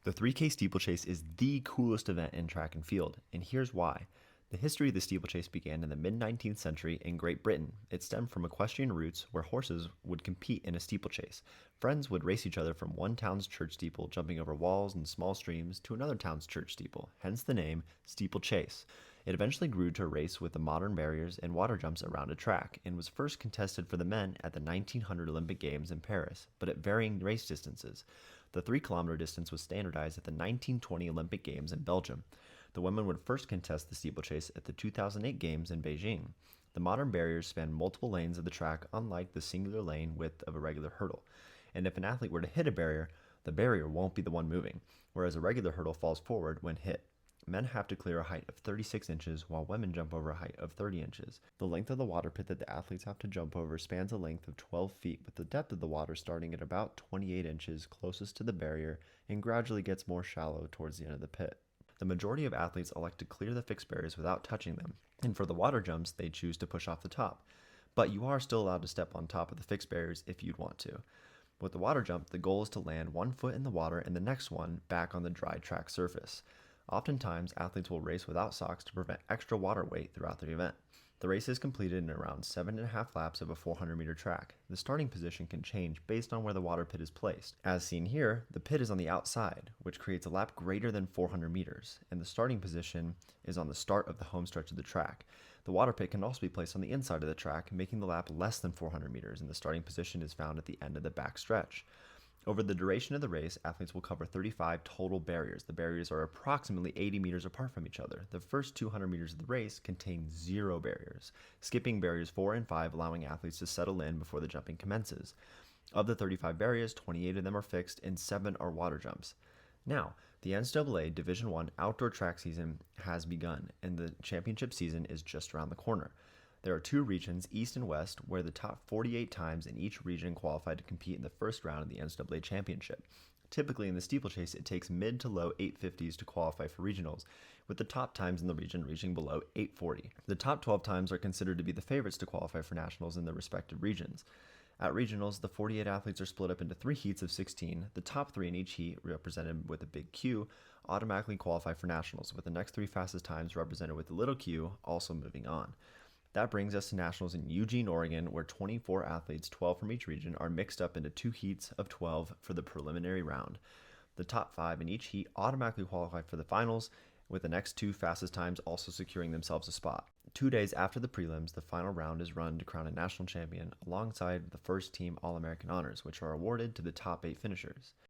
The 3K steeplechase is the coolest event in track and field, and here's why. The history of the steeplechase began in the mid 19th century in Great Britain. It stemmed from equestrian roots where horses would compete in a steeplechase. Friends would race each other from one town's church steeple, jumping over walls and small streams, to another town's church steeple, hence the name steeplechase. It eventually grew to a race with the modern barriers and water jumps around a track, and was first contested for the men at the 1900 Olympic Games in Paris, but at varying race distances. The 3 kilometer distance was standardized at the 1920 Olympic Games in Belgium. The women would first contest the steeplechase at the 2008 Games in Beijing. The modern barriers span multiple lanes of the track, unlike the singular lane width of a regular hurdle. And if an athlete were to hit a barrier, the barrier won't be the one moving, whereas a regular hurdle falls forward when hit. Men have to clear a height of 36 inches, while women jump over a height of 30 inches. The length of the water pit that the athletes have to jump over spans a length of 12 feet, with the depth of the water starting at about 28 inches closest to the barrier and gradually gets more shallow towards the end of the pit. The majority of athletes elect to clear the fixed barriers without touching them, and for the water jumps, they choose to push off the top. But you are still allowed to step on top of the fixed barriers if you'd want to. With the water jump, the goal is to land one foot in the water and the next one back on the dry track surface. Oftentimes, athletes will race without socks to prevent extra water weight throughout the event. The race is completed in around 7.5 laps of a 400-meter track. The starting position can change based on where the water pit is placed. As seen here, the pit is on the outside, which creates a lap greater than 400 meters, and the starting position is on the start of the home stretch of the track. The water pit can also be placed on the inside of the track, making the lap less than 400 meters, and the starting position is found at the end of the back stretch. Over the duration of the race, athletes will cover 35 total barriers. The barriers are approximately 80 meters apart from each other. The first 200 meters of the race contain 0 barriers, skipping barriers 4 and 5, allowing athletes to settle in before the jumping commences. Of the 35 barriers, 28 of them are fixed and 7 are water jumps. Now, the NCAA Division I outdoor track season has begun, and the championship season is just around the corner. There are 2 regions, East and West, where the top 48 times in each region qualify to compete in the first round of the NCAA Championship. Typically in the steeplechase, it takes mid to low 850s to qualify for regionals, with the top times in the region reaching below 840. The top 12 times are considered to be the favorites to qualify for nationals in their respective regions. At regionals, the 48 athletes are split up into 3 heats of 16. The top 3 in each heat, represented with a big Q, automatically qualify for nationals, with the next 3 fastest times represented with the little q also moving on. That brings us to nationals in Eugene, Oregon, where 24 athletes, 12 from each region, are mixed up into 2 heats of 12 for the preliminary round. The top 5 in each heat automatically qualify for the finals, with the next 2 fastest times also securing themselves a spot. 2 days after the prelims, the final round is run to crown a national champion alongside the first team All-American honors, which are awarded to the top 8 finishers.